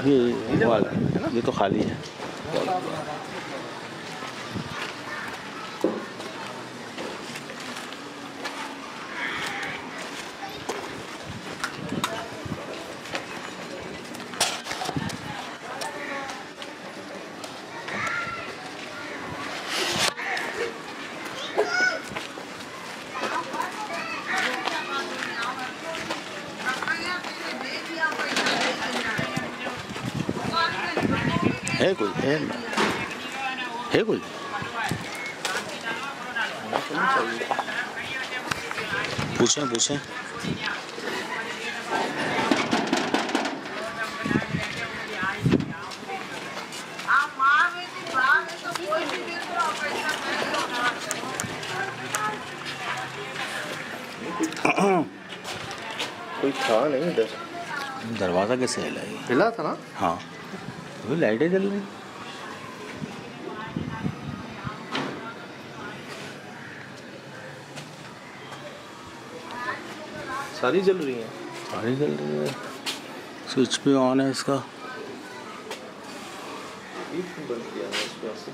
ये वाला है ना, ये तो खाली है। है कोई है कोई पूछें कोई था नहीं इधर। दरवाज़ा कैसे हिला ये? हिला था ना। हाँ वो लाइटें जल रही। सारी जल रही हैं। सारी जल रही है। स्विच भी ऑन है इसका। बंद किया है इस वजह से।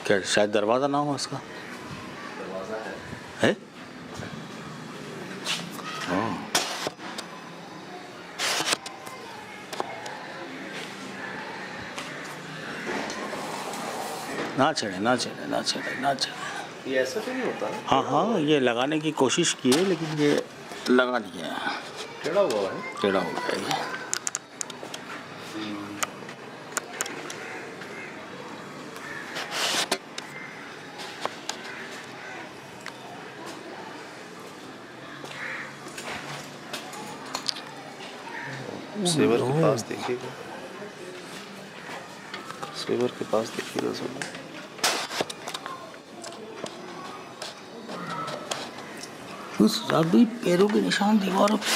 क्या शायद दरवाज़ा ना हो इसका? दरवाज़ा है? हाँ ना छेड़े। ये ऐसा तो नहीं होता ना। हाँ ये लगाने की कोशिश की है लेकिन ये लगा नहीं है। टेढ़ा हुआ है। टेढ़ा हो गया ये। स्लीवर के पास देखिएगा। स्लीवर के पास देखिएगा सब। उस अभी पैरों के निशान दीवारों पे।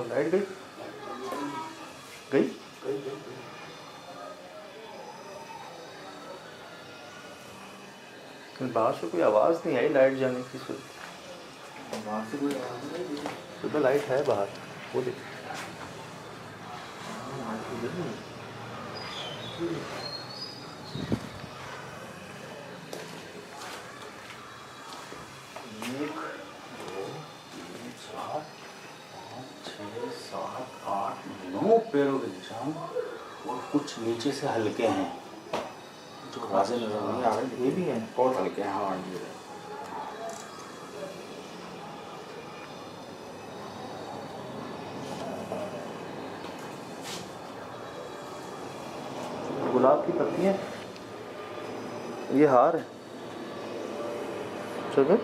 लाइट गई। बाहर से कोई आवाज़ नहीं आई लाइट जाने की। बाहर से कोई आवाज़ नहीं। सुबह लाइट है बाहर, वो देख। पैरों के निशान और कुछ नीचे से हल्के हैं जो वाज़े नजर नहीं आ रहे। ये भी हैं बहुत हल्के हैं। हाँ ये गुलाब की पत्तियां। ये हार है। चलो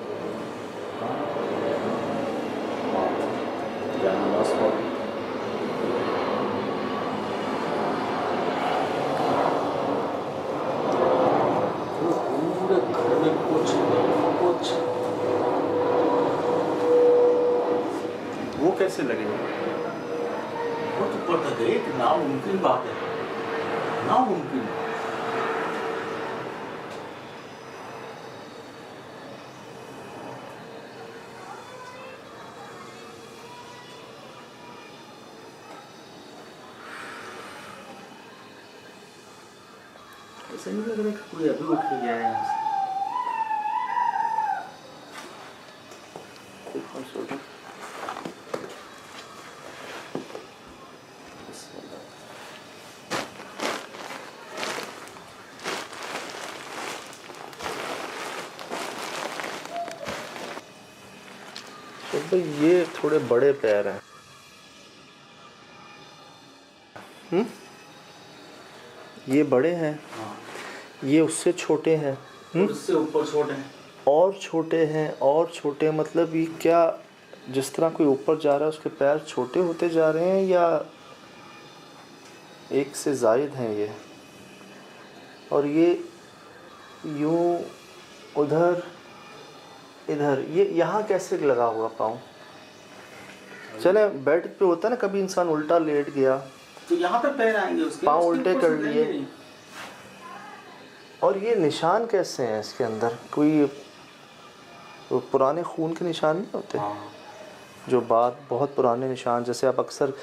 वो कैसे लगेगा? वो तो ऊपर तक गई। नामुमकिन बात है, नामुमकिन। ऐसा नहीं लग रहा कि कोई अभी उठ के गया है यहाँ से। तो भाई ये थोड़े बड़े पैर हैं। ये बड़े हैं, हाँ, ये उससे छोटे हैं, उससे ऊपर छोटे हैं। और छोटे हैं, और छोटे, मतलब ये क्या, जिस तरह कोई ऊपर जा रहा है उसके पैर छोटे होते जा रहे हैं या एक से ज़ायद हैं ये? और ये यूँ उधर इधर, ये यहाँ कैसे लगा हुआ पाँव? चले बेड पे होता है ना, कभी इंसान उल्टा लेट गया तो यहाँ पे पैर आएंगे उसके, पाँव उसके उल्टे ऊपर कर से लिए। जाएंगे नहीं। और ये निशान कैसे हैं इसके अंदर? कोई वो पुराने खून के निशान नहीं होते? हाँ, जो बहुत पुराने निशान, जैसे आप अक्सर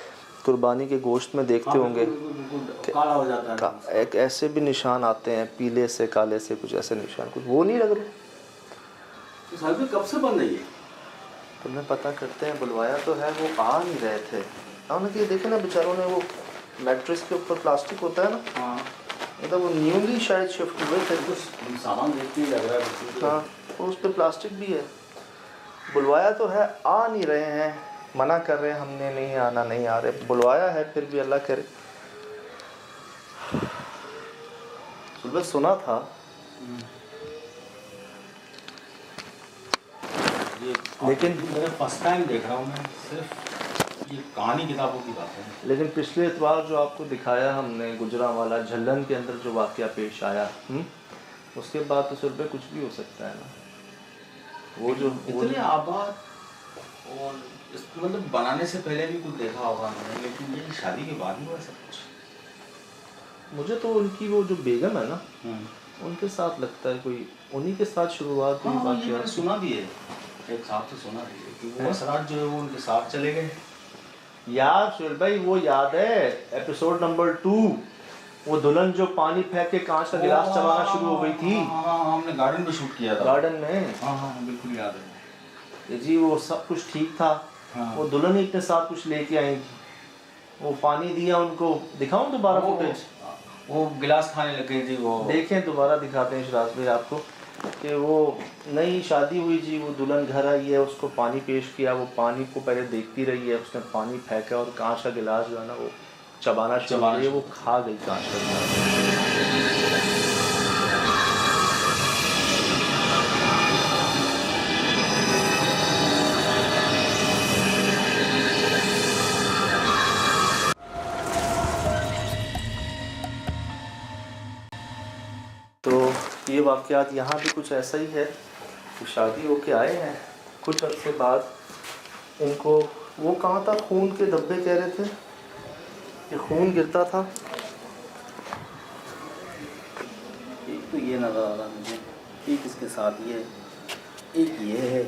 कुर्बानी के गोश्त में देखते होंगे, बिल्कुल काला हो जाता है। एक ऐसे भी निशान आते हैं, पीले से काले से, कुछ ऐसे निशान, कुछ वो नहीं लग रहे? तो सर भी कब से बंद है ये? तो मैं पता करते हैं, बुलवाया तो है, वो आ नहीं रहे थे। हाँ ना, कि देखे ना बेचारों ने, वो मैट्रेस के ऊपर प्लास्टिक होता है ना, हाँ, मतलब वो न्यूली शायद शिफ्ट हुए थे। कुछ सामान देखते ही लग रहा है। हाँ, और उस पर प्लास्टिक भी है। बुलवाया तो है, आ नहीं रहे हैं, मना कर रहे हैं हमने, नहीं आना, नहीं आ रहे। बुलवाया है फिर भी, अल्लाह करे। सुबह सुना था ये, लेकिन मेरा फर्स्ट टाइम देख रहा हूँ मैं, सिर्फ ये कहानी किताबों की बात है। लेकिन पिछले इतवार जो आपको दिखाया हमने, गुजरांवाला झल्लन के अंदर जो वाक़या पेश आया, उसके बाद तो सिर्फ कुछ भी हो सकता है ना। वो जो इतने आबाद और मतलब बनाने से पहले भी कुछ देखा होगा मैंने, लेकिन ये शादी के बाद ही हुआ सब कुछ। मुझे तो उनकी वो जो बेगम है ना, उनके साथ लगता है कोई उन्हीं के साथ शुरुआत हुई। हाँ, ये मैंने सुना भी है, एक साहब से सुना भी है कि वो असरात जो है वो उनके साथ चले गए। यार सुहेल भाई, वो याद है एपिसोड नंबर 2, वो दुल्हन जो पानी फेंक के कांच का गिलास चलाना शुरू हो गई थी। हाँ, हमने गार्डन में शूट किया था। गार्डन में, हाँ, बिल्कुल याद है जी। वो सब कुछ ठीक था। हाँ। वो दुल्हन ही अपने साथ कुछ लेके आई थी, वो पानी दिया उनको। दिखाऊं दोबारा फुटेज? वो गिलास खाने लग गई थी वो। देखें, दोबारा दिखाते हैं शराज भाई आपको, कि वो नई शादी हुई जी, वो दुल्हन घर आई है, उसको पानी पेश किया, वो पानी को पहले देखती रही है, उसने पानी फेंका और कांच का गिलास जो है ना वो चबाना शुरू किया, वो खा गई कांच का गिलास। तो ये वाक़यात यहाँ भी कुछ ऐसा ही है कि शादी होके आए हैं, कुछ अर्से बाद इनको, वो कहाँ था, खून के धब्बे कह रहे थे, ये खून गिरता था। एक तो ये नज़र आ रहा मुझे, एक इसके साथ ये, एक ये है,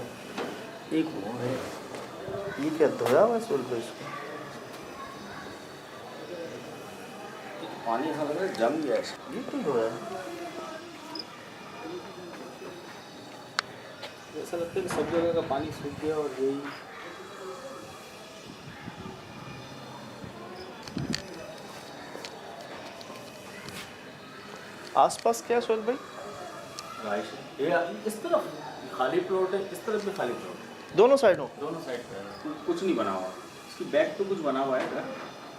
एक वो है। ये क्या धोया हुआ है सोल पे इसको? पानी ऐसा लग रहा है जम गया है। ये क्यों धोया है? ऐसा लगता है कि सब जगह का पानी सूख गया और यही आसपास क्या है सोल भाई? ये इस तरफ खाली प्लॉट है, इस तरफ भी खाली प्लॉट है, दोनों साइडों? दोनों साइड पे है। कुछ नहीं बना हुआ, इसकी बैक पे कुछ बना हुआ है घर।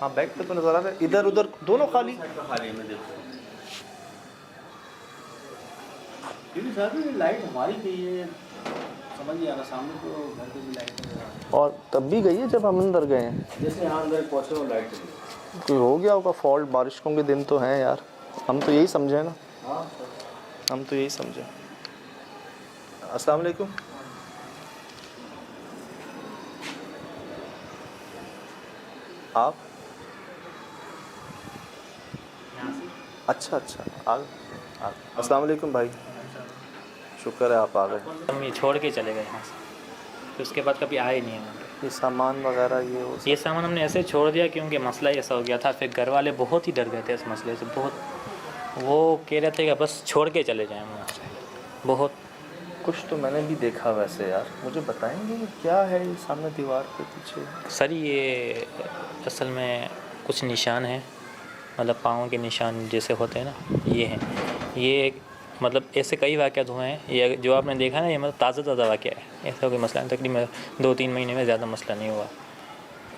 हाँ, बैक पे तो नज़र आ रहा है, इधर उधर दोनों खाली। साइड पे खाली है, मैं देखता हूँ। क्योंकि सर ये लाइट हमारी भी है, समझ नहीं आ रहा, सामने तो घर पे भी लाइट नहीं आ रहा। और तब भी गई है जब हम अंदर गए हैं। जैसे यहाँ अंदर पहुँचे वो लाइट चली। कोई हो गया होगा फॉल्ट, बारिशों के दिन तो हैं यार, हम तो यही समझे ना, हाँ, हम तो यही समझे। अस्सलाम वालेकुम। आप? अच्छा, अस्सलाम वालेकुम भाई, शुक्र है आप आ गए। हम ये छोड़ के चले गए यहाँ से, तो उसके बाद कभी आए नहीं हैं। ये सामान वगैरह ये सामान हमने ऐसे छोड़ दिया क्योंकि मसला ऐसा हो गया था, फिर घर वाले बहुत ही डर गए थे इस मसले से, बहुत। वो कह रहे थे कि बस छोड़ के चले जाएं वहाँ से, बहुत। कुछ तो मैंने भी देखा वैसे यार, मुझे बताएंगे ये क्या है ये सामने दीवार के पीछे? सर ये असल में कुछ निशान हैं, मतलब पाँव के निशान जैसे होते हैं ना, ये हैं। ये मतलब ऐसे कई वाक़यात हुए हैं, ये जो आपने देखा ना, ये मतलब ताज़ा वाक़या है, ऐसा कोई मसला नहीं। तकरीबन 2-3 महीने में ज़्यादा मसला नहीं हुआ।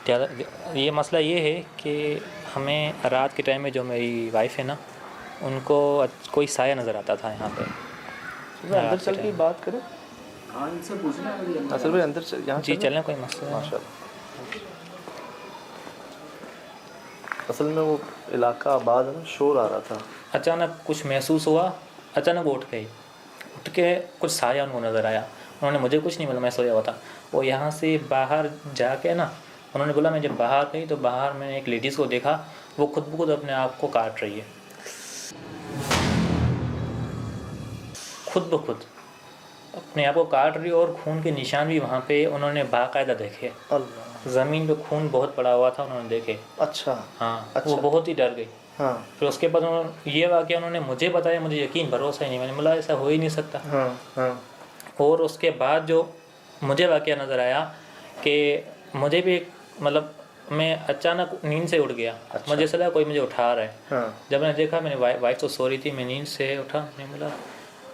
ज़्यादा ये मसला ये है कि हमें रात के टाइम में जो मेरी वाइफ है ना, उनको कोई साया नज़र आता था यहाँ पे। अंदर चल के बात करें। हाँ, इनसे पूछना है। असल में अंदर चल, यहाँ जी चलें, कोई मसला नहीं। माशाल्लाह। असल में वो इलाका आबाद है ना, शोर आ रहा था। अचानक कुछ महसूस हुआ, अचानक वो उठ गई। उठ के कुछ साया उनको नज़र आया। उन्होंने मुझे कुछ नहीं बोला, मैं सोया हुआ था। वो यहाँ से बाहर जाके ना, उन्होंने बोला मैं जब बाहर गई तो बाहर मैंने एक लेडीज़ को देखा, वो खुद ब खुद अपने आप को काट रही है, खुद ब खुद अपने आप को काट रही है। और खून के निशान भी वहाँ पे उन्होंने बाकायदा देखे। अल्लाह। ज़मीन पे खून बहुत पड़ा हुआ था, उन्होंने देखे। अच्छा। हाँ, अच्छा। वो बहुत ही डर गई। हाँ फिर उसके बाद उन्होंने ये वाक़या उन्होंने मुझे बताया, मुझे यकीन भरोसा ही नहीं, मैंने बोला ऐसा हो ही नहीं सकता। हाँ हाँ। और उसके बाद जो मुझे वाक़या नज़र आया कि मुझे भी मतलब मैं अचानक नींद से उठ गया। अच्छा। मुझे ऐसा लगा कोई मुझे उठा रहा है। हाँ। जब मैंने देखा, मेरी वाइफ तो सो रही थी, मैं नींद से उठा, मैंने बोला,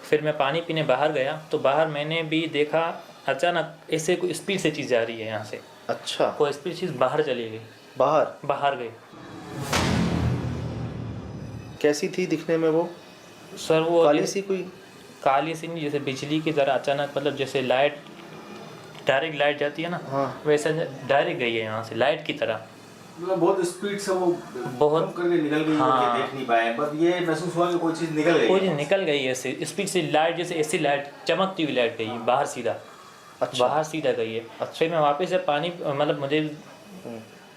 फिर मैं पानी पीने बाहर गया तो बाहर मैंने भी देखा अचानक ऐसे कोई स्पीड से चीज़ जा रही है यहाँ से। अच्छा। कोई स्पीड चीज़ बाहर चली गई, बाहर गई। कैसी थी दिखने में वो? सर वो काली सी कोई? काली सी नहीं, जैसे बिजली की तरह अचानक, मतलब जैसे लाइट, डायरेक्ट लाइट जाती है ना, हाँ। वैसे डायरेक्ट गई है यहाँ से लाइट की तरह। मतलब बहुत स्पीड से वो बहुत कम करके निकल गई। हाँ। देख नहीं पाए, बस ये महसूस हुआ कि कोई चीज़ निकल गई। कोई चीज़ निकल गई ऐसे स्पीड से, लाइट जैसे ऐसी लाइट, चमकती हुई लाइट गई बाहर सीधा। अच्छा। बाहर सीधा गई है। अच्छा। फिर मैं वापस से पानी, मतलब मुझे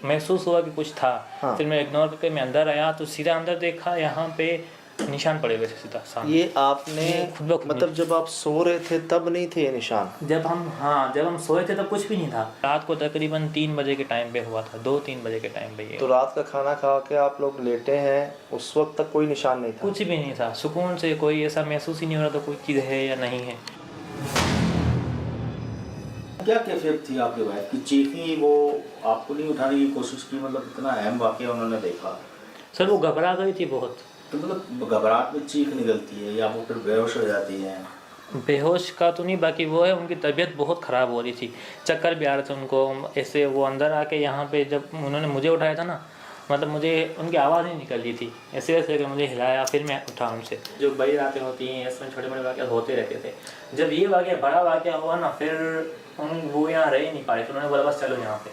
महसूस हुआ कि कुछ था। हाँ। फिर मैं इग्नोर करके मैं अंदर आया तो सीधा अंदर देखा, यहाँ पे निशान पड़े हुए थे सीधा सामने। ये आपने खुद ब खुद मतलब जब आप सो रहे थे तब नहीं थे ये निशान? जब हम सोए थे तब कुछ भी नहीं था। रात को तकरीबन 3 बजे के टाइम पे हुआ था, 2-3 बजे के टाइम पे ये। तो रात का खाना खा के आप लोग लेटे हैं, उस वक्त तक कोई निशान नहीं था? कुछ भी नहीं था, सुकून से, कोई ऐसा महसूस ही नहीं हो रहा था कोई चीज़ है या नहीं है। क्या कैफियत थी आपके वाइफ की? चीखी वो, आपको नहीं उठाने की कोशिश की? मतलब इतना अहम वाक़या उन्होंने देखा। सर वो घबरा गई थी बहुत। तो मतलब घबराहट में चीख निकलती है या वो फिर बेहोश हो जाती है? बेहोश का तो नहीं, बाकी वो है उनकी तबीयत बहुत ख़राब हो रही थी, चक्कर भी आ रहे थे उनको। ऐसे वो अंदर आके यहाँ पे जब उन्होंने मुझे उठाया था ना, मतलब मुझे उनकी आवाज़ नहीं निकल रही थी, ऐसे ऐसे कि मुझे हिलाया, फिर मैं उठा उनसे। जो बड़ी रातें होती हैं इसमें छोटे मोटे वाक़या होते रहते थे। जब ये वाक़या बड़ा वाक़या हुआ ना, फिर वो यहाँ रह ही नहीं पाए, तो उन्होंने बोला बस चलो यहाँ पे।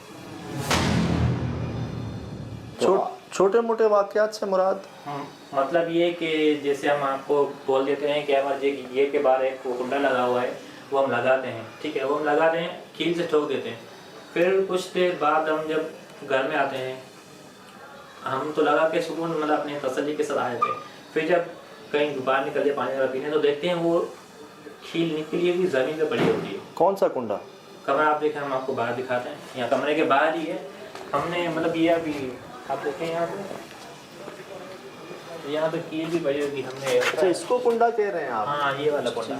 छोटे मोटे वाक़यात से मुराद? मतलब ये कि जैसे हम आपको बोल देते हैं कि हमारे ये के बाहर एक कुंडा लगा हुआ है, वो हम लगाते हैं, ठीक है, वो हम लगाते हैं, कील से ठोक देते हैं। फिर कुछ देर बाद हम जब घर में आते हैं, हम तो लगा के सुकून, मतलब अपने तसल्ली के साथ आ जाते हैं। फिर जब कहीं बाहर निकल जाए पानी वगैरह पीने, तो देखते हैं वो खील निकली हुई ज़मीन पे पड़ी होती है। कौन सा कुंडा? कमरा आप देखें, हम आपको बाहर दिखाते हैं, यहाँ कमरे के बाहर ही है। हमने मतलब ये अभी आप देखें यहाँ पे कील भी पड़ी होगी हमने। अच्छा, इसको कुंडा कह रहे हैं आप? हाँ, ये वाला कुंडा।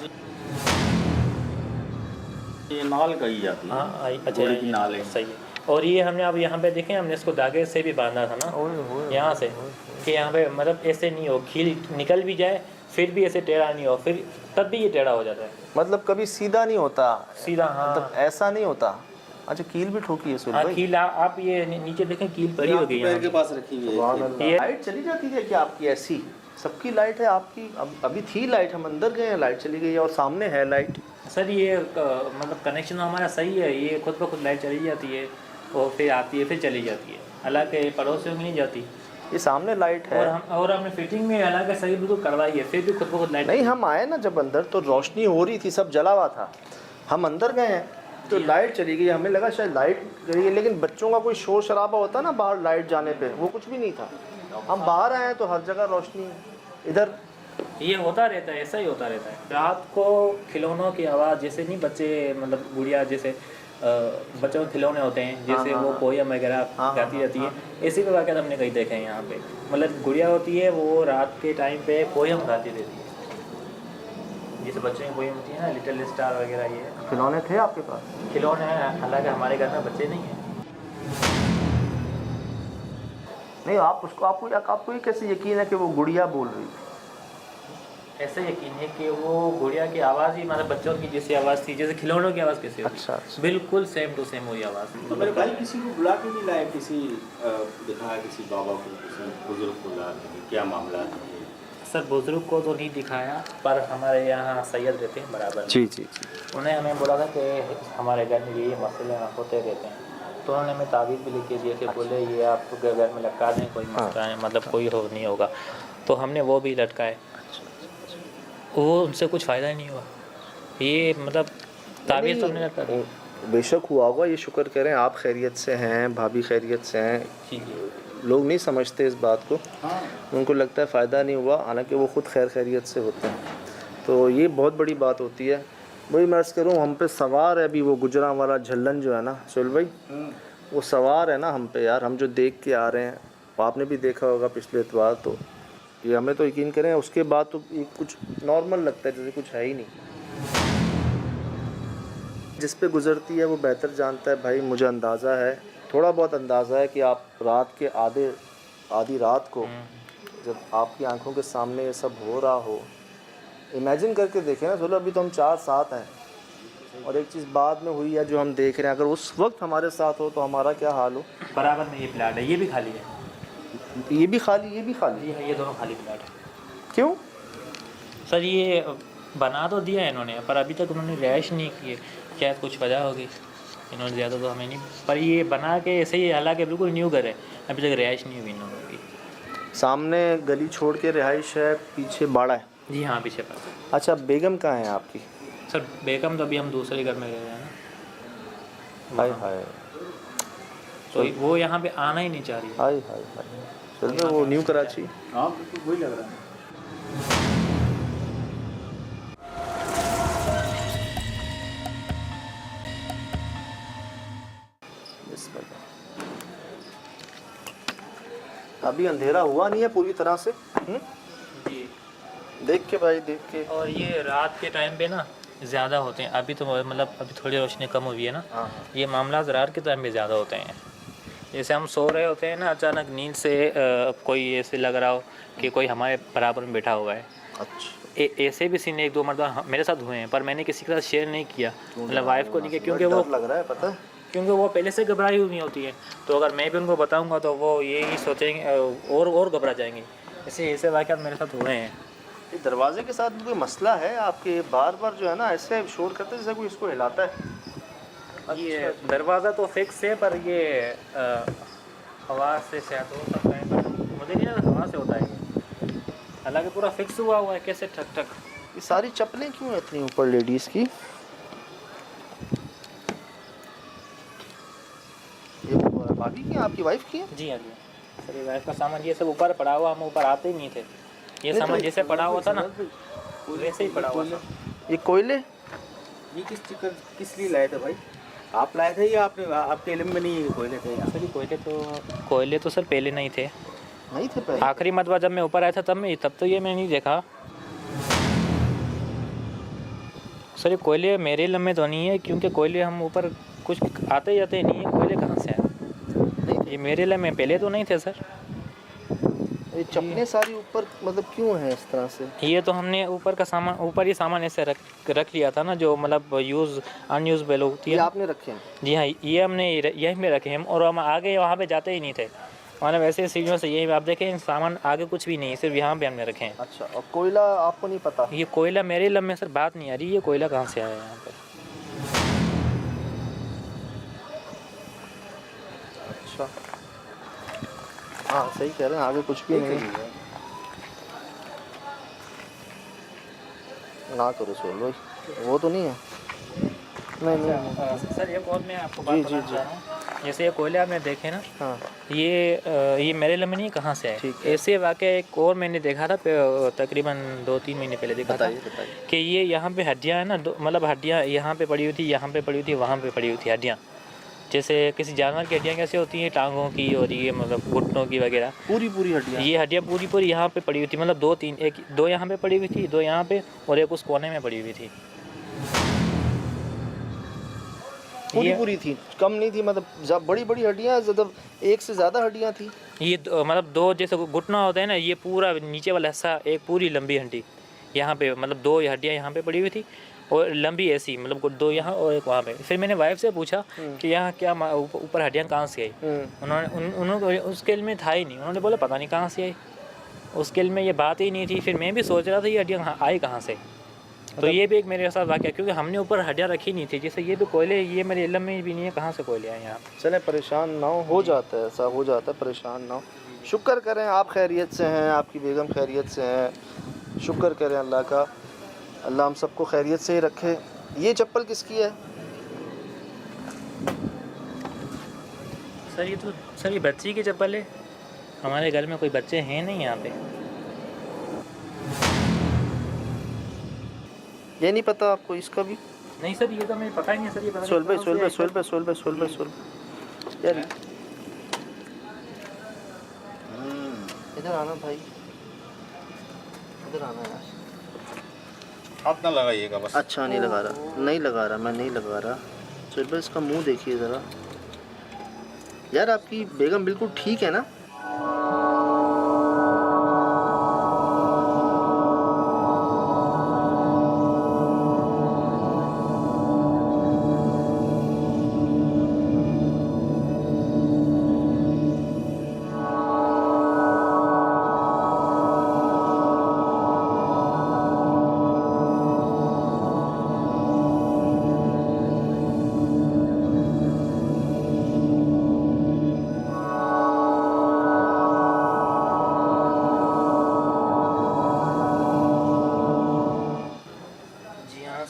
ये नाल कही जाती है। हाँ अच्छा, घोड़े की नाल है। सही है। और ये हमने अब यहाँ पे देखें, हमने इसको धागे से भी बांधा था ना यहाँ से, कि यहाँ पे मतलब ऐसे नहीं हो, खील निकल भी जाए फिर भी ऐसे टेढ़ा नहीं हो, फिर तब भी ये टेढ़ा हो जाता है। मतलब कभी सीधा नहीं होता? सीधा, हाँ, मतलब ऐसा नहीं होता। अच्छा, कील भी ठोकी है सुन हाँ, भाई? कील आप ये नीचे देखें, कील पड़ी होगी पैर के यहाँ। पास रखी हुई है। ये लाइट चली जाती है क्या आपकी? ऐसी सबकी लाइट है आपकी? अभी थी लाइट, हम अंदर गए हैं, लाइट चली गई है, और सामने है लाइट। सर ये मतलब कनेक्शन हमारा सही है, ये खुद ब खुद लाइट चली जाती है और फिर आती है, फिर चली जाती है, हालांकि पड़ोसियों की नहीं जाती। ये सामने लाइट है। और हमने फिटिंग में हालांकि सही बिल्कुल करवाई है, फिर भी खुद ब खुद लाइट नहीं, हम आए ना जब अंदर तो रोशनी हो रही थी, सब जला हुआ था। हम अंदर गए हैं तो लाइट चली गई, हमें लगा शायद लाइट चली गई, लेकिन बच्चों का कोई शोर शराबा होता ना बाहर लाइट जाने पे, वो कुछ भी नहीं था। हम बाहर आए तो हर जगह रोशनी। इधर ये होता रहता है, ऐसा ही होता रहता है। रात को खिलौनों की आवाज़, जैसे नहीं बच्चे मतलब गुड़िया जैसे बच्चों के खिलौने होते हैं, जैसे वो पोयम वगैरह गाती रहती है, इसी पे वाक़या हमने कहीं देखे हैं यहाँ पे। मतलब गुड़िया होती है, वो रात के टाइम पे पोयम गाती रहती है, जैसे बच्चों की पोयम होती है ना, लिटिल स्टार वगैरह। ये खिलौने थे आपके पास? खिलौने हैं, हालांकि हमारे घर में बच्चे नहीं हैं। नहीं, आप उसको आपको ये कैसे यकीन है कि वो गुड़िया बोल रही? ऐसा यकीन है कि वो गुड़िया की आवाज़ ही मतलब बच्चों की जैसी आवाज़ थी, जैसे खिलौनों की आवाज़ कैसे होती अच्छा, अच्छा। बिल्कुल सेम टू सेम वही आवाज़। तो मेरे भाई किसी को बुला के नहीं लाए, किसी दिखाया किसी बाबा को, किसी बुजुर्ग को ला के, क्या मामला है? सर बुज़ुर्ग को तो नहीं दिखाया, पर हमारे यहाँ सैयद रहते हैं बराबर में। जी जी जी। उन्हें हमें बोला था कि हमारे घर में ये मसले होते रहते हैं, तो उन्होंने हमें ताबीज़ भी लिख के दिए थे, बोले ये आप घर में लटका दें, कोई मसला है मतलब कोई हो नहीं होगा। तो हमने वो भी लटकाए, वो उनसे कुछ फ़ायदा ही नहीं हुआ। ये मतलब ताबीज़ तो हमने लटका दी। बेशक हुआ होगा, ये शुक्र करें आप खैरियत से हैं, भाभी खैरियत से हैं। जी जी। लोग नहीं समझते इस बात को, हाँ, उनको लगता है फ़ायदा नहीं हुआ, हालांकि वो ख़ुद खैर खैरियत से होते हैं। तो ये बहुत बड़ी बात होती है। वही मैं अर्ज़ करूँ, हम पे सवार है अभी वो गुजरांवाला झल्लन जो है ना सुहेल भाई, वो सवार है ना हम पे यार। हम जो देख के आ रहे हैं, आपने भी देखा होगा पिछले इतवार, तो ये हमें तो यकीन करें उसके बाद तो ये कुछ नॉर्मल लगता है, जैसे कुछ है ही नहीं। जिस पे गुज़रती है वो बेहतर जानता है भाई। मुझे अंदाज़ा है, थोड़ा बहुत अंदाज़ा है कि आप रात के आधी रात को जब आपकी आंखों के सामने ये सब हो रहा हो, इमेजिन करके देखें ना। चलो अभी तो हम 4-7 हैं, और एक चीज़ बाद में हुई है जो हम देख रहे हैं, अगर उस वक्त हमारे साथ हो तो हमारा क्या हाल हो। बराबर में ये प्लाट है, ये भी खाली है, ये भी खाली, ये भी खाली ये है, ये दोनों खाली प्लाट है। क्यों? सर ये बना तो दिया है इन्होंने, पर अभी तक उन्होंने रिहाइश नहीं की है, शायद कुछ वजह होगी, इन्होंने ज़्यादा तो हमें नहीं, पर ये बना के ऐसे ही, हालांकि बिल्कुल न्यू घर है, अभी तक रिहाइश नहीं हुई इन लोगों की। सामने गली छोड़ के रिहाइश है, पीछे बाड़ा है। जी हाँ, पीछे पर। अच्छा, बेगम कहाँ है आपकी? सर बेगम तो अभी हम दूसरे घर में रह रहे हैं ना। हाय हाय, तो वो यहाँ पे आना ही नहीं चाह रही है। हाय हाय हाय। चलो वो न्यू कराची। हाँ बिल्कुल वही लग रहा है। अभी अंधेरा हुआ नहीं है पूरी तरह से। जी। देख के भाई, देख के। और ये रात के टाइम पे ना ज़्यादा होते हैं, अभी तो मतलब अभी थोड़ी रोशनी कम हुई है ना। हाँ। ये मामला रात के टाइम पे ज़्यादा होते हैं। जैसे हम सो रहे होते हैं ना, अचानक नींद से कोई ऐसे लग रहा हो कि कोई हमारे बराबर में बैठा हुआ है। अच्छा। ऐसे भी सीन एक दो मरतबा मेरे साथ हुए हैं, पर मैंने किसी के साथ शेयर नहीं किया, मतलब वाइफ को नहीं किया, क्योंकि वो लग रहा है, पता है, क्योंकि वो पहले से घबराई हुई होती है। तो अगर मैं भी उनको बताऊंगा तो वो यही सोचेंगे और घबरा जाएंगे। ऐसे वाक़यात मेरे साथ हुए हैं। ये दरवाजे के साथ भी कोई मसला है आपके? बार बार जो है ना ऐसे शोर करते जैसे कोई इसको हिलाता है। ये दरवाज़ा तो फिक्स है, पर ये हवा से शायद हो सकता है, पर मुझे नहीं लगता हवा से होता है ये, हालांकि पूरा फिक्स हुआ है। कैसे ठक ठक। ये सारी चप्पलें क्यों हैं इतनी ऊपर लेडीज़ की? ये भाभी की, आपकी वाइफ की है? जी हाँ जी सर, ये वाइफ का सामान ये सब ऊपर पड़ा हुआ, हम ऊपर आते ही नहीं थे। ये सामान जैसे पड़ा हुआ था ना वैसे ही पड़ा हुआ था। ये कोयले? ये किस लिए लाए थे भाई? आप लाए थे या आपने, आपके इल्म में नहीं कोयले थे यहाँ? सर कोयले तो सर पहले नहीं थे। नहीं थे पहले? आखिरी मरतबा जब मैं ऊपर आया था तब तो ये मैं नहीं देखा। सर ये कोयले मेरे इल्म में तो नहीं है, क्योंकि कोयले हम ऊपर कुछ आते जाते नहीं है, कोयले कहाँ से आए? ये मेरे इल्म में पहले तो नहीं थे सर। ये चप्पलें सारी ऊपर मतलब क्यों हैं इस तरह से? ये तो हमने ऊपर का सामान, ऊपर ही सामान ऐसे रख लिया था ना, जो मतलब अनयूज़ेबल होती है। ये आपने रखे हैं? जी हाँ, ये हमने यहीं में रखे हैं, और हम आगे वहाँ पे जाते ही नहीं थे, मतलब ऐसे सीढ़ियों से। यही आप देखें सामान आगे कुछ भी नहीं, सिर्फ यहाँ पे हमने रखे हैं। अच्छा, और कोयला आपको नहीं पता? ये कोयला मेरे इल्म में सर बात नहीं आ रही, ये कोयला कहाँ से आया यहाँ पे? अच्छा, हाँ सही कह रहे हैं, आगे कुछ भी नहीं है। ना करो सोल भाई, वो तो नहीं है। नहीं। सर एक और मैं आपको बात बताना चाह रहा हूँ। जैसे ये कोयले आपने देखे ना, हाँ। ये मेरे इल्म में नहीं, कहाँ से आए? ऐसे वाक़या एक और मैंने देखा था, तकरीबन 2-3 महीने पहले देखा था कि ये यहाँ पे हड्डियाँ है ना, मतलब हड्डियाँ यहाँ पे पड़ी हुई थी, यहाँ पे पड़ी हुई थी, वहाँ पे पड़ी हुई थी हड्डियाँ। जैसे किसी जानवर की हड्डियाँ कैसे होती हैं, टांगों की, और ये मतलब घुटनों की वगैरह, पूरी हड्डियाँ। ये हड्डियाँ पूरी यहाँ पे पड़ी हुई थी, मतलब 2-3, दो यहाँ पे पड़ी हुई थी, 2 यहाँ पे, और एक उस कोने में पड़ी हुई थी। पूरी थी, कम नहीं थी, मतलब बड़ी हड्डियाँ, मतलब एक से ज़्यादा हड्डियाँ थी। ये मतलब 2, जैसे घुटना होता है ना, ये पूरा नीचे वाला हिस्सा एक पूरी लंबी हड्डी, यहाँ पे मतलब 2 हड्डियाँ यहाँ पे पड़ी हुई थी और लंबी ऐसी मतलब 2 यहाँ और एक वहाँ पे। फिर मैंने वाइफ से पूछा कि यहाँ क्या ऊपर हड्डियाँ कहाँ से आई। उन्होंने उसके इल्म में था ही नहीं। उन्होंने बोला पता नहीं कहाँ से आई, उसके इल्म में ये बात ही नहीं थी। फिर मैं भी सोच रहा था ये हड्डियाँ आई कहाँ से। तो ये भी एक मेरे साथ वाक़या, क्योंकि हमने ऊपर हड्डियाँ रखी नहीं थी। जैसे ये भी कोयले, ये मेरे इल्म में भी नहीं है कहाँ से कोयले आए यहाँ। चले परेशान ना हो जाता है, ऐसा हो जाता है, परेशान ना हो। शुक्र करें आप खैरियत से हैं, आपकी बेगम खैरियत से हैं, शुक्र करें अल्लाह का। अल्लाह हम सबको खैरियत से ही रखे। ये चप्पल किसकी है? सर ये बच्ची की चप्पल है। हमारे घर में कोई बच्चे हैं नहीं यहाँ पे। ये नहीं पता आपको इसका भी? नहीं सर, ये तो मुझे पता ही नहीं सर। ये पता सोल भाई यार इधर आना भाई, इधर आना यार। हाथ ना लगाइएगा बस। अच्छा नहीं लगा रहा, नहीं लगा रहा, मैं नहीं लगा रहा। सोल भाई इसका मुंह देखिए ज़रा यार। आपकी बेगम बिल्कुल ठीक है ना?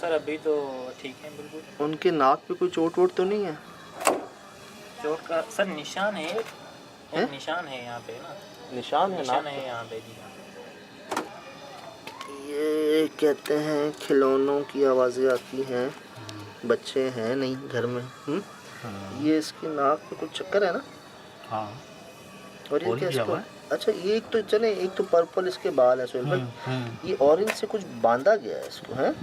सर अभी तो ठीक है बिल्कुल। उनके नाक पे कोई चोट वोट तो नहीं है? चोट का सर निशान है, एक निशान है यहाँ पे ना। निशान है यहाँ पे जी। ये कहते हैं खिलौनों की आवाज़ें आती हैं, बच्चे हैं नहीं घर में। ये इसकी नाक पे कुछ चक्कर है ना? हाँ। और ये क्या इसको? अच्छा ये एक तो चले, एक तो पर्पल इसके बाल है सोहेल भाई, ये ऑरेंज से कुछ बांधा गया है इसको, है?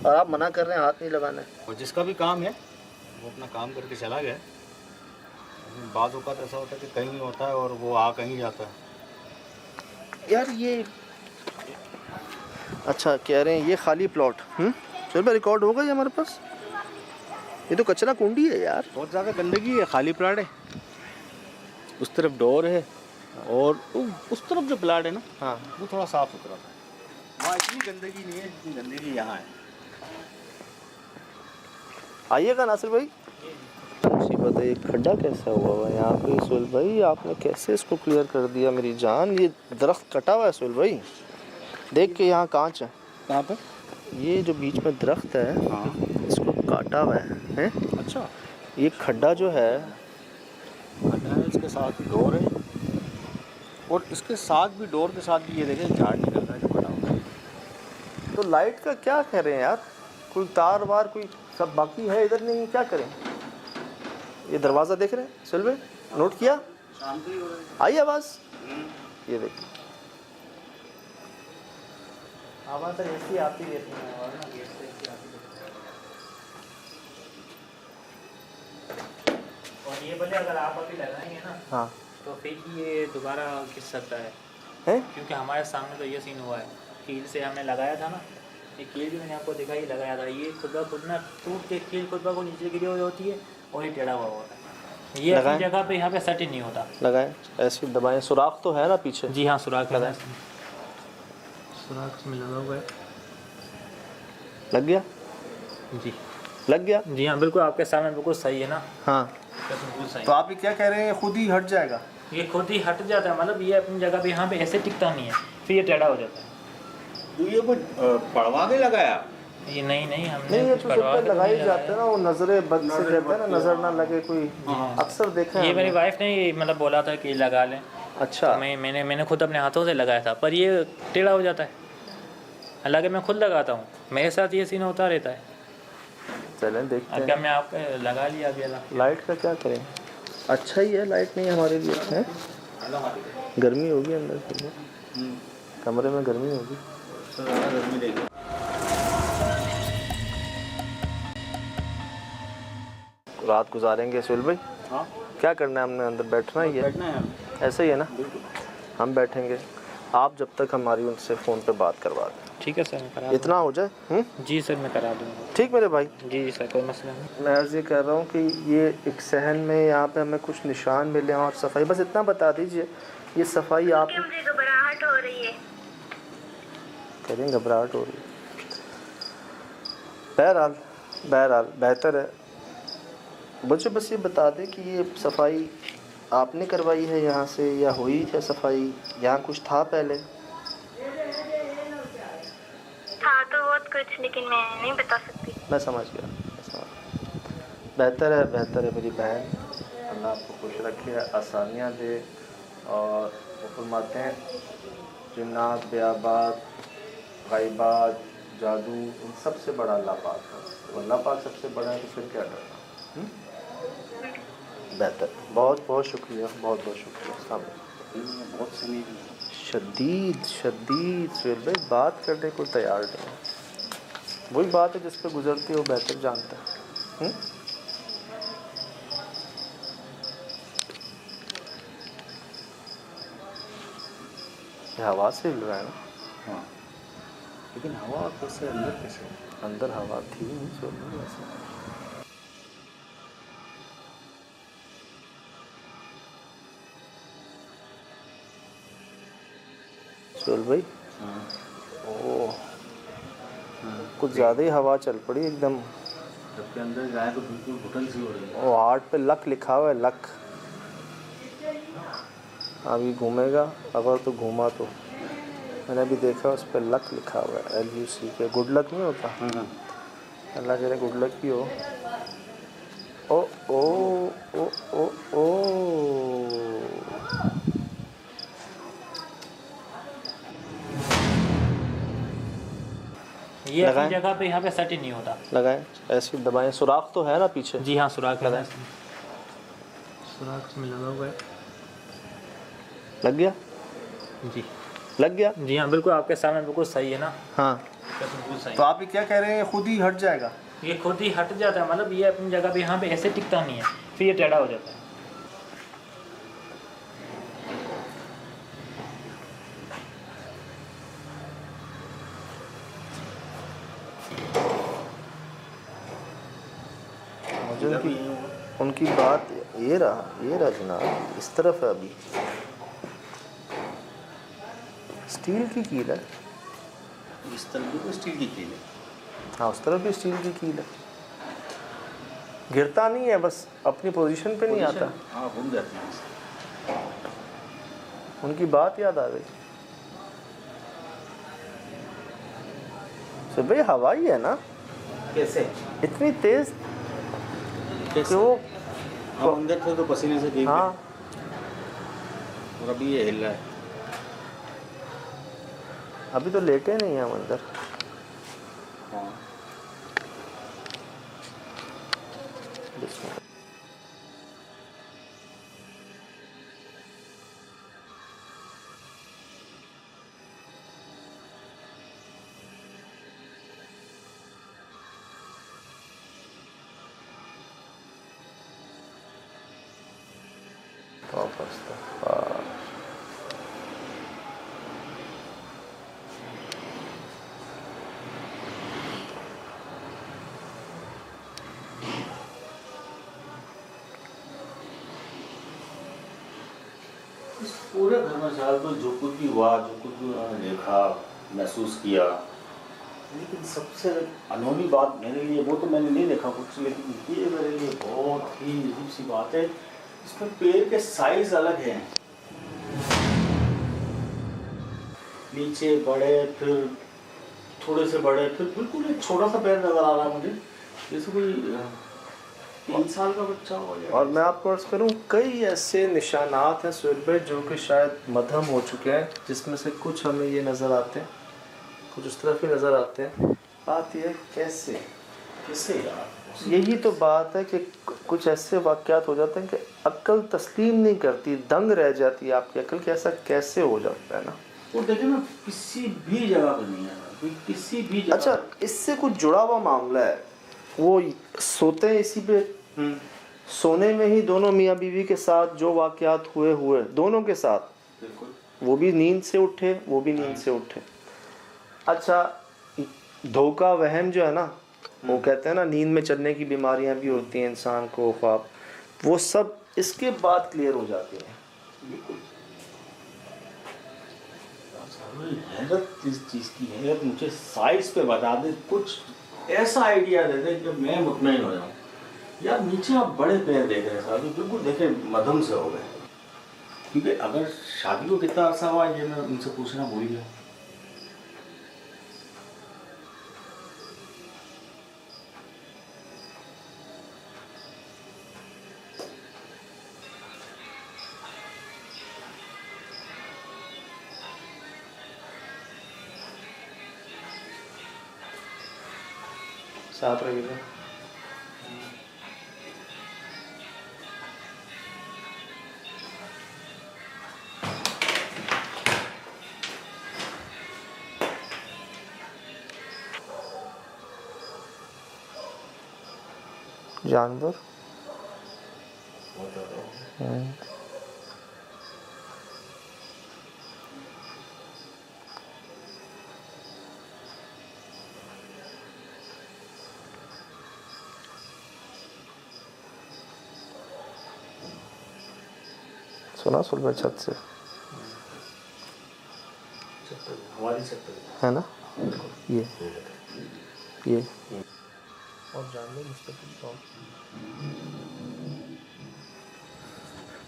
और आप मना कर रहे हैं हाथ नहीं लगाना है। और जिसका भी काम है वो अपना काम करके चला गया। बाद औक़ात ऐसा होता है कि कहीं होता है और वो आ कहीं जाता है। यार ये अच्छा कह रहे हैं ये खाली प्लॉट। सोहेल भाई रिकॉर्ड होगा ये हमारे पास? ये तो कचरा कुंडी है यार, बहुत ज़्यादा गंदगी है, खाली प्लाट है। उस तरफ डोर है और उस तरफ जो प्लाट है ना, हाँ वो थोड़ा साफ़ सुथरा था। वहाँ इतनी गंदगी नहीं है जितनी गंदगी यहाँ है। आइएगा नासिर भाई। मुसीबत है, ये खड्डा कैसा हुआ हुआ है यहाँ पे सोहेल भाई? आपने कैसे इसको क्लियर कर दिया मेरी जान? ये दरख्त कटा हुआ है सोहेल भाई, देख के यहाँ कांच है। कहाँ पर? ये जो बीच में दरख्त है, हाँ। इसको काटा हुआ है? अच्छा। ये खड्डा जो है, खड्डा है, इसके साथ डोर है और इसके साथ भी डोर के साथ भी ये देखें झाड़ निकल रहा है जो कटा हुआ है। तो लाइट का क्या कह रहे हैं यार? कोई तार वार कोई सब बाकी है इधर नहीं, क्या करें? ये दरवाज़ा देख रहे हैं सोहेल भाई, नोट किया? शांति हो रही है। आई आवाज़? ये देखिए आवाज़ सर ऐसी आती रहती है और ना गेट से ऐसी आती रहती है। और ये बोले अगर आप अभी लगाएंगे ना, हाँ, तो फिर ये दोबारा गिर सकता है, क्योंकि हमारे सामने तो ये सीन हुआ है। कील से हमने लगाया था ना, ये कील भी मैंने आपको दिखाई लगाया था। ये खुद ब खुद ना टूट के कील खुद ब खुद नीचे गिरी हुई होती है और ये टेढ़ा हुआ होता है। ये अपनी जगह पे यहाँ पे सेट ही नहीं होता। लगाएं, ऐसे दबाएं। सुराख तो है ना पीछे? जी हाँ, सुराख लगाएं। सुराख में लगा हुआ है। लग गया? जी लग गया? जी हाँ, बिल्कुल आपके सामने बिल्कुल सही है ना। हाँ, बिल्कुल सही। तो आप ये क्या कह रहे हैं, खुद ही हट जाएगा? ये खुद ही हट जाता है, मतलब ये अपनी जगह पे यहाँ पे ऐसे टिकता नहीं है, फिर ये टेढ़ा हो जाता है। तो ये कुछ पड़वा के लगाया? ये नहीं हमने नहीं, ये कुछ तो पड़वा सब के लगाई नहीं जाते हैं ना, वो नजरें बद से कहते हैं ना, नजर ना लगे कोई। अक्सर देखा है ये मेरी वाइफ ने ये मतलब बोला था कि लगा लें। अच्छा। तो मैंने खुद अपने हाथों से लगाया था, पर ये टेढ़ा हो जाता है। हालांकि मैं खुद लगाता हूँ, मेरे साथ ये सीन होता रहता है। चलें देखते हैं। अब क्या मैं आपके लगा लिया अभी। लाइट का क्या करें? अच्छा ही है, लाइट नहीं हमारे लिए है। गर्मी होगी अंदर से, कमरे में गर्मी होगी। गर्मी देगी। रात गुजारेंगे सोहेल भाई? हाँ। क्या करना है हमने? अंदर बैठना ही है? बैठना है। ऐसे ही है ना? हम बैठेंगे, आप जब तक हमारी उनसे फ़ोन पे बात करवा दें। ठीक है सर, मैं करा इतना हो जाए। दूँगा। जी सर, मैं करा दूँगा। ठीक मेरे भाई। जी सर, कोई मसला नहीं। मैं अर्ज़ ये कर रहा हूँ कि ये एक सहन में यहाँ पे हमें कुछ निशान मिले और सफाई, बस इतना बता दीजिए। ये सफाई आप मुझे घबराहट हो रही है। करें, घबराहट हो रही है। बहरहाल बेहतर है मुझे बस ये बता दें कि ये सफाई आपने करवाई है यहाँ से या हुई है सफाई, यहाँ कुछ था पहले? था तो बहुत कुछ, लेकिन मैं नहीं बता सकती। मैं समझ गया। बेहतर है मेरी बहन, अल्लाह आपको खुश रखे, आसानियाँ दे। और वो फरमाते हैं जिन्नात, बेआबाद, गायबात, जादू, इन सबसे बड़ा अल्लाह पाक है। तो अल्लाह पाक सबसे बड़ा है तो फिर क्या करना। बेहतर, बहुत बहुत शुक्रिया, बहुत बहुत शुक्रिया। अस्सलाम वालेकुम। बहुत सही शदीद सुहेल भाई बात करने को तैयार नहीं है। वही बात है जिस पर गुजरती है वो बेहतर जानता है। ये हवा से हिल रहा है ना? हाँ, लेकिन हवा कैसे अंदर कैसे? अंदर हवा थी नहीं सुहेल भाई वैसे। सुहेल भाई, ओह कुछ ज़्यादा ही हवा चल पड़ी एकदम। जबकि अंदर जाए तो बिल्कुल घुटन सी हो रही है। वो हार्ट पे लक लिखा हुआ है, लक। अभी घूमेगा अगर तो घूमा तो मैंने अभी देखा उस पर लक लिखा हुआ है, LUC के। गुड लक नहीं होता, अल्लाह करे गुड लक भी हो। ओ ओ ओ ओ ओ ये अपनी लगाएं? जगह पे यहाँ पे सेट ही नहीं होता। लगाएं, ऐसे दबाएं। सुराख तो है ना पीछे? जी हाँ, सुराख लगा लगाएं। है, सुराख में लगा हुआ है। लग गया? जी लग गया? जी हाँ, बिल्कुल आपके सामने बिल्कुल सही है ना। हाँ, बिल्कुल सही। तो आप ये क्या कह रहे हैं, खुद ही हट जाएगा? ये खुद ही हट जाता है, मतलब ये अपनी जगह पे यहाँ पे ऐसे टिकता नहीं है, फिर ये टेढ़ा हो जाता है। मुझे उनकी बात ये रहा जनाब, इस तरफ है। अभी स्टील की कील है, इस तरह की तो स्टील की कील है। हाँ उस तरफ भी स्टील की कील है। गिरता नहीं है, बस अपनी पोजीशन पे नहीं आता। हाँ, घूम जाती है। उनकी बात याद आ गई। तो भाई हवा ही है ना, कैसे? इतनी तेज कि वो हम अंदर थे तो पसीने से भीग हाँ गए। और अभी ये हिल रहा है। अभी तो लेटे नहीं हैं हम अंदर। हाँ, बिस्मिल्लाह। इस पूरे धर्मशाला में जो कुछ भी हुआ, जो कुछ भी उन्होंने देखा, महसूस किया, लेकिन सबसे अनोखी बात मेरे लिए, वो तो मैंने नहीं देखा कुछ, लेकिन ये मेरे लिए बहुत ही अजीब सी बात है। इसमें पैर के साइज अलग हैं, नीचे बड़े, फिर थोड़े से बड़े, फिर बिल्कुल एक छोटा सा पैर नजर आ रहा है मुझे, जैसे कोई 3 साल का बच्चा हो गया। और मैं आपको अर्ज़ करूँ, कई ऐसे निशानात हैं सुहेल भाई जो कि शायद मध्यम हो चुके हैं, जिसमें से कुछ हमें ये नज़र आते हैं, कुछ उस तरफ ही नज़र आते हैं। बात यह है कैसे यार, यही तो बात है कि कुछ ऐसे वाक़यात हो जाते हैं कि अक्ल तस्लीम नहीं करती, दंग रह जाती है आपकी अक्ल कि ऐसा कैसे हो जाता है ना। वो देखिए ना, किसी भी जगह पर नहीं है, किसी भी जगह। अच्छा, इससे कुछ जुड़ा हुआ मामला है। वो सोते हैं इसी पे, सोने में ही दोनों मियाँ बीवी के साथ जो वाक़यात हुए दोनों के साथ, बिल्कुल वो भी नींद से उठे, वो भी नींद से उठे। अच्छा, धोखा वहम जो है ना, वो कहते हैं ना नींद में चलने की बीमारियां भी होती हैं इंसान को, ख्वाब, वो सब इसके बाद क्लियर हो जाते हैं। हैरत इस चीज़ की हैरत, मुझे साइज पे बता दे, कुछ ऐसा आइडिया दे दे कि मैं मुतमईन हो जाऊँ। यार नीचे आप बड़े पैर देख रहे हैं साहब, बिल्कुल देखे मध्यम से हो गए। क्योंकि अगर शादी को कितना अर्सा हुआ ये मैं उनसे पूछना भूल गया। साथ रहिएगा। जानवर सुना सुलभ छत से हमारी सकते है ना, ये और जानवर मुस्तकिल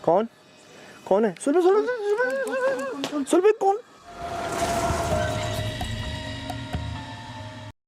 कौन कौन है? सुलभ कौन?